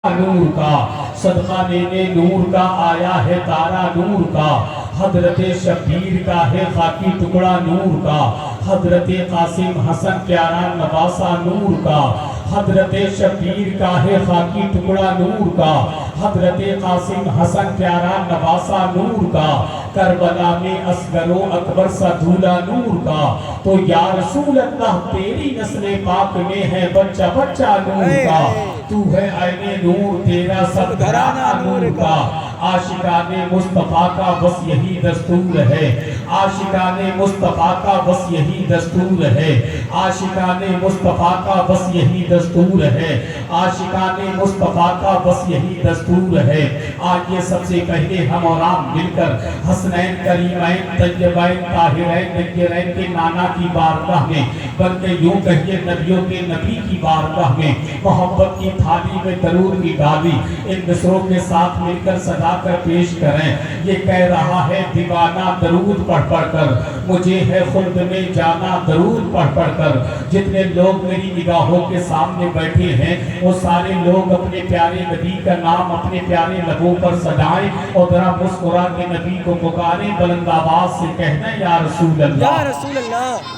نور کا صدقہ دینے نور کا آیا ہے تارا نور کا حضرت شبیر کا ہے خاکی ٹکڑا نور کا حضرت قاسم حسن پیارا نواسا نور کا حضرت شبیر کا ہے خاکی ٹکڑا نور کا حضرت قاسم حسن پیارا نواسا نور کا کربلا میں اصغر و اکبر سا دھولا نور کا تو یا رسول اللہ تیری نسل پاک میں ہے بچہ بچہ نور کا تو ہے عین نور تیرا سب گھرانہ نور کا عاشقان مصطفیٰ کا بس یہی دستور ہے عاشقان مصطفیٰ کا بس یہی دستور ہے عاشقان مصطفیٰ کا بس یہی دستور ہے عاشقان مصطفیٰ کا بس یہی دستور ہے آج یہ سب سے پہلے ہم اور آپ مل کر حسنین کریمین طیبین طاہرین نجرین کے نانا کی بارگاہ میں بلکہ یوں کہیے نبیوں کے نبی کی بارگاہ میں محبت کی تھالی میں درود کی ڈالی ان مصروں کے ساتھ مل کر سجا کر پیش کریں یہ کہہ رہا ہے دیوانہ درود پڑھ پڑھ کر مجھے ہے خلد میں جانا درود پڑھ پڑھ کر جتنے لوگ میری نگاہوں کے سامنے بیٹھے ہیں وہ سارے لوگ اپنے پیارے نبی کا نام اپنے پیارے لبوں پر سجائیں اور ذرا مسکرا کے نبی کو پکاریں بلند آواز سے کہنا یا رسول اللہ یا رسول اللہ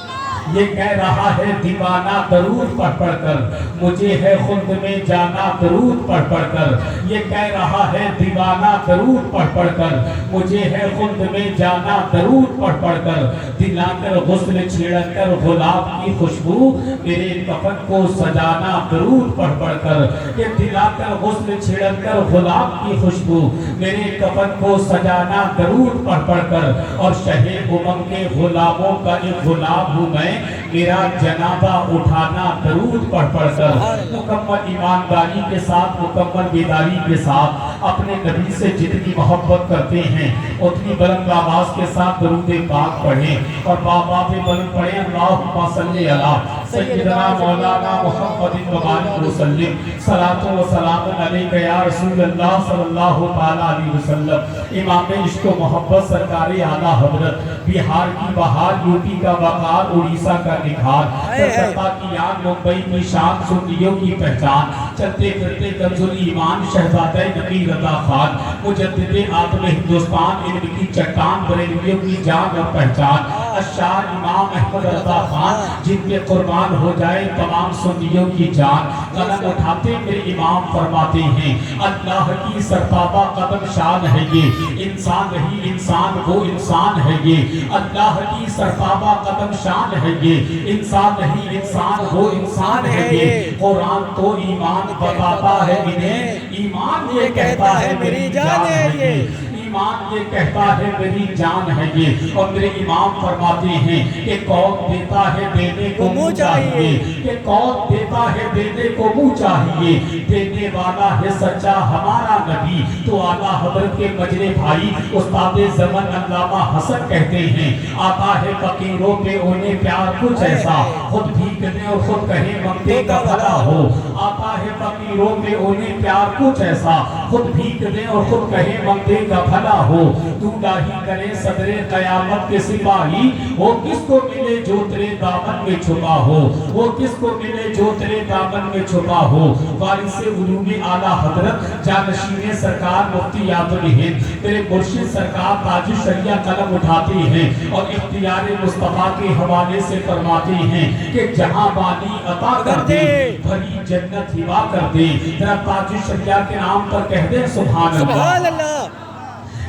یہ کہہ رہا ہے دیوانہ درود پڑھ پڑھ کر مجھے ہے خلد میں جانا درود پڑھ پڑھ کر یہ کہہ رہا ہے دیوانہ درود پڑھ پڑھ کر مجھے ہے خلد میں جانا درود پڑھ پڑھ کر دلا کر غسل چھیڑ کر گلاب کی خوشبو میرے کفن کو سجانا درود پڑھ پڑھ کر یہ دلا کر غسل چھیڑ کر گلاب کی خوشبو میرے کفن کو سجانا درود پڑھ پڑھ کر اور شہ امم کے غلاموں کا ایک غلام ہوں میں میرا جنابہ اٹھانا درود پڑھ پڑھ کر مکمل ایمانداری کے ساتھ مکمل بیداری کے ساتھ اپنے نبی سے جتنی محبت کرتے ہیں اتنی بلند آواز کے ساتھ درود پاک پڑھیں اور بابا پہ بلند پڑھیں اللہم صلی علی سیدنا مولانا محمد مبارک وسلم صلاۃ و سلام علیک یا رسول اللہ صلی اللہ علیہ وسلم امام عشق و محبت سرکار اعلیٰ حضرت بہار کی بہار یوپی کا وقار اڑیسہ کا نکھار کلکتہ کی یاد ممبئی کی شان سنیوں کی پہچان چلتے پھرتے کنز ایمان شہزادہ نبی رضا خان مجدد عالم ہندوستان علم کی چٹان بریلویوں کی جان اور پہچان اشعار امام احمد رضا خان جن کے قربان ہو جائے تمام سنیوں کی جان قلم اٹھاتے میرے امام فرماتے ہیں اللہ کی سرتابہ قدم شان ہے یہ انسان نہیں انسان وہ انسان ہے یہ اللہ کی سرتابہ قدم شان ہے یہ انسان نہیں انسان وہ انسان ہے یہ قرآن تو ایمان بتاتا ہے انہیں ایمان یہ کہتا ہے میری جان ہے یہ ایمان یہ کہتا ہے میری جان ہے یہ اور میرے امام فرماتے ہیں کہ کون دیتا ہے دینے کو منہ چاہیے کہ کون دیتا ہے دینے کو منہ چاہیے دینے والا ہے سچا ہمارا نبی تو اعلیٰ حضرت کے مجرے بھائی استاد زمن علامہ حسن کہتے ہیں آتا ہے فقیروں پہ انہیں پیار کچھ ایسا خود بھیک دے اور خود کہیں منگتے کا بھلا ہو آتا ہے فقیروں پہ انہیں پیار کچھ ایسا خود بھیک دے اور خود کہیں منگتے کا بھلا ہو تو لاہی کرے صدر قیامت کے سپاہی وہ کس کو ملے جو تیرے دامن میں چھپا ہو وہ کس کو ملے جو تیرے دامن میں چھپا ہو وارث علوم اعلیٰ حضرت جانشین سرکار مفتی یاد الہند تیرے مرشد سرکار تاج الشریعہ قلم اٹھاتے ہیں اور اختیار مصطفیٰ کے حوالے سے فرماتے ہیں کہ جہاں بانی عطا کر دے بھری جنت ہوا کر دے ذرا تاج الشریعہ کے نام پر کہہ دیں سبحان اللہ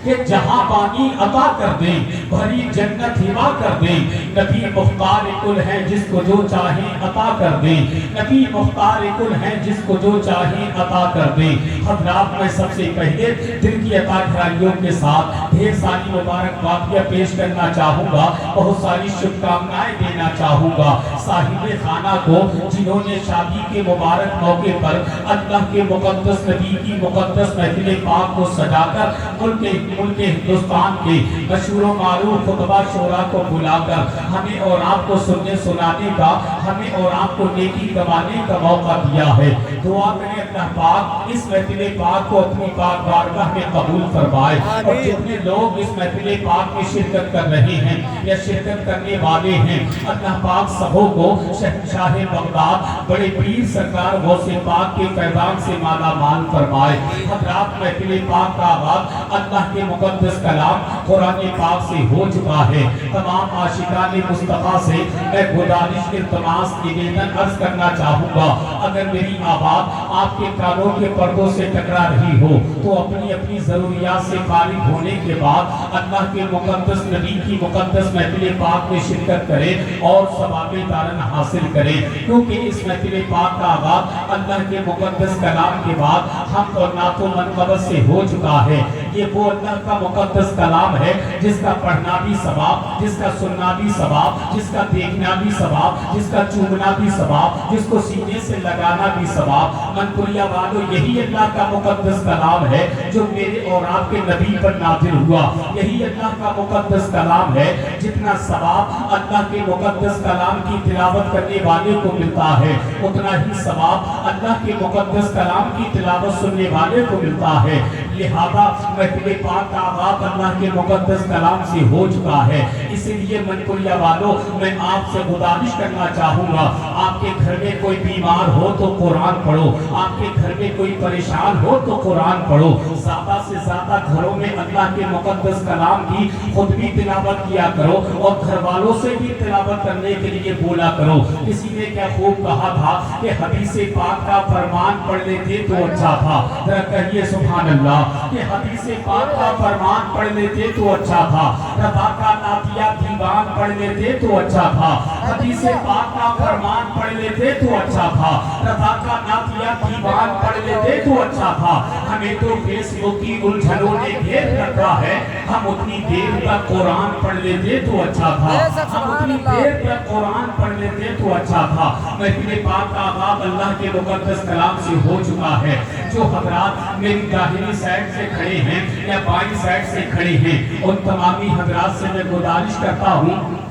کہ جہاں بانی عطا کر دیں بھری جنت ہوا کر دیں نبی مختار کل ہے جس کو جو چاہیں عطا کر دیں نبی مختار کل ہے جس کو جو چاہیں عطا کر دیں حضرات میں سب سے پہلے دل کی عطا گھرائیوں کے ساتھ ڈھیر ساری مبارکبادیاں پیش کرنا چاہوں گا بہت ساری شبکامنائیں دینا چاہوں گا صاحب خانہ کو جنہوں نے شادی کے مبارک موقع پر اللہ کے مقدس نبی کی مقدس محفل پاک کو سجا کر ملک मुल्क हिंदुस्तान के मशहूर व मारूफ खुतबा शोरा को बुलाकर हमें और आपको सुनने सुनाने का, हमें और आपको नेकी कमाने का मौका दिया है। दुआ करें अल्लाह पाक इस महफिल पाक को अपनी पाक बारगाह में कबूल फरमाए और जितने लोग इस महफिल पाक में शिरकत कर रहे हैं या शिरकत करने वाले हैं, अल्लाह पाक सबों को शहंशाह बगदाद बड़े पीर सरकार गौसे पाक के फैज़ान से माला माल फरमाए। हज़रात महफिल पाक का आगाज़ अल्लाह के मुक़द्दस कलाम कुरान पाक से हो चुका है। तमाम आशिकाने मुस्तफ़ा से मैं गुजारिश इल्तिमास निवेदन अर्ज करना चाहूँगा, अगर मेरी आवाज़ आपके कानों के पर्दों से टकरा रही हो तो अपनी अपनी ज़रूरियात से फारिग होने के बाद अल्लाह के मुक़द्दस नबी की मुक़द्दस महफिल पाक में शिरकत करें और सवाबे दारन हासिल करें, क्योंकि इस महफिल पाक का आगाज़ अल्लाह के मुक़द्दस कलाम के बाद हम और नातो मनक़बत से हो चुका है। ये वो अल्लाह का मुक़द्दस कलाम है जिसका पढ़ना भी सवाब, जिसका सुनना भी सवाब, जिसका देखना भी सवाब, जिसका चूमना भी सवाब, जिसको सीने से लगाना भी सवाब। मनपुरिया वालों, यही अल्लाह का मुक़द्दस कलाम है जो मेरे और आपके नबी पर नाज़िल हुआ। यही अल्लाह का मुक़द्दस कलाम है जितना सवाब अल्लाह के मुक़द्दस कलाम की तिलावत करने वाले को मिलता है, उतना ही सवाब अल्लाह के मुक़द्दस कलाम की तिलावत सुनने वाले को मिलता है। लिहाजा महफिल पाक का आगाज़ अल्लाह के मुक़द्दस कलाम से हो चुका है। इसीलिए मनपुरिया वालों, मैं आपसे गुजारिश करना चाहूँगा, आपके घर में कोई बीमार हो तो कुरान पढ़ो, आपके घर में कोई परेशान हो तो कुरान पढ़ो। ज़्यादा से ज़्यादा घरों में अल्लाह के मुक़द्दस कलाम की खुद भी तिलावत किया करो और घर वालों से भी तिलावत करने के लिए बोला करो। किसी ने क्या खूब कहा था कि हदीस पाक का फरमान पढ़ लेते तो अच्छा था। जरा कहिए सुभान अल्लाह कि हदीस पाक का फरमान पढ़ लेते तो अच्छा था। रज़ा का नातिया दीवान पढ़ लेते तो अच्छा था। हदीस पाक का फरमान पढ़ लेते तो अच्छा था। रज़ा का नातिया दीवान पढ़ लेते तो अच्छा था। हमें तो फेसबुक की उलझनों ने घेर रखा है, हम उतनी देर तक कुरान पढ़ लेते तो अच्छा था। हम उतनी देर तक कुरान पढ़ लेते तो अच्छा था। महफिल पाक का आगाज़ अल्लाह के मुक़द्दस कलाम से हो चुका है। जो हज़रात मेरी दाहिनी साइड से खड़े हैं या बाईं साइड से खड़े हैं, उन तमामी हज़रात से मैं गुजारिश करता हूँ,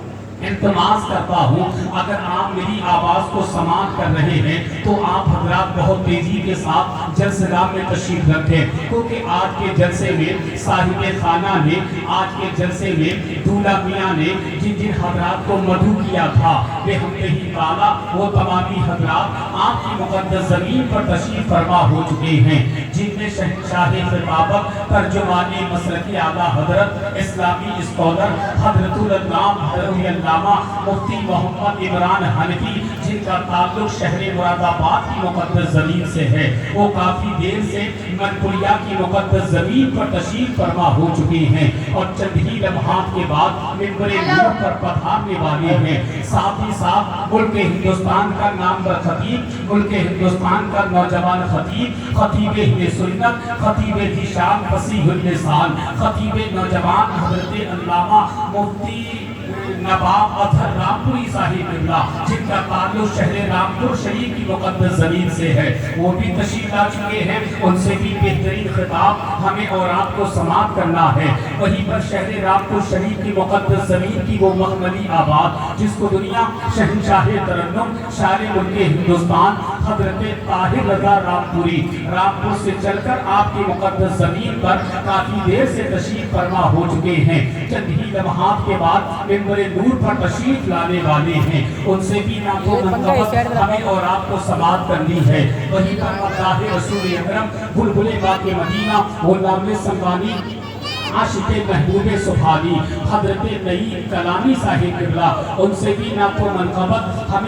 इल्तिमास करता हूँ, अगर आप मेरी आवाज़ को समाप्त कर रहे हैं तो आप हज़रात बहुत तेज़ी के साथ जलसेगाह में तशरीफ़ रखें, क्योंकि आज के जलसे में साहिब खाना ने, आज के जलसे में दूल्हा मियाँ ने जिन जिन हज़रात को मधु किया था वे हमने ही पाला, वो तमामी हज़रात आपकी मुक़द्दस ज़मीन पर तशरीफ़ फरमा हो चुके हैं, जिनमें शहंशाह ख़िताबत तर्जुमान मसलकी आला हज़रत इस्लामी स्कॉलर हज़रतुल अल्लाम हज़रत मुफ्ती मोहम्मद इमरान हनफी, जिनका ताल्लुक शहर मुरादाबाद की मुक़द्दस ज़मीन से है, वो काफ़ी देर से मनपुरिया की मुक़द्दस ज़मीन पर तशरीफ़ फरमा हो चुके हैं और चंद ही लम्हात के बाद मिंबर नूर पर पधारने वाले हैं। साथ ही साथ मुल्क हिंदुस्तान का नामवर खतीब, मुल्क हिंदुस्तान का नौजवान खतीब, खतीब सुन्नत, खतीब ज़ीशान फसीहुल लिसान, खतीब नौजवान हज़रत अल्लामा मुफ्ती नवाब अतहर रामपुरी साहिब बिल्ला, जिनका ताल्लुक शहर रामपुर शरीफ की मुक़द्दस ज़मीन से है, वो भी तशरीफ़ ला चुके हैं। उनसे भी बेहतरीन खिताब हमें और आपको समाप्त करना है। वहीं पर शहर रामपुर शरीफ की मुक़द्दस ज़मीन की वो महमली आबाद, जिसको दुनिया शहंशाह तरन्नुम शार मुल्क हिंदुस्तान हज़रत ताहिर रज़ा रामपुरी रामपुर से चलकर आपकी मुक़द्दस ज़मीन पर काफ़ी देर से तशरीफ़ फरमा हो चुके हैं। चंद ही लम्हात के बाद मिंबर नूर पर तशरीफ लाने वाले हैं, उनसे भी ना तो मनक़बत हमें और आपको समाप्त करनी है। वहीं पर अल्लाह रसूल अकरम बुलबुले बाक़े मदीना गुलाम संवानी आशिक़े महबूबे सुभानी हज़रत नईम कलामी साहिब बिल्ला, उनसे भी ना तो मनक़बत हमें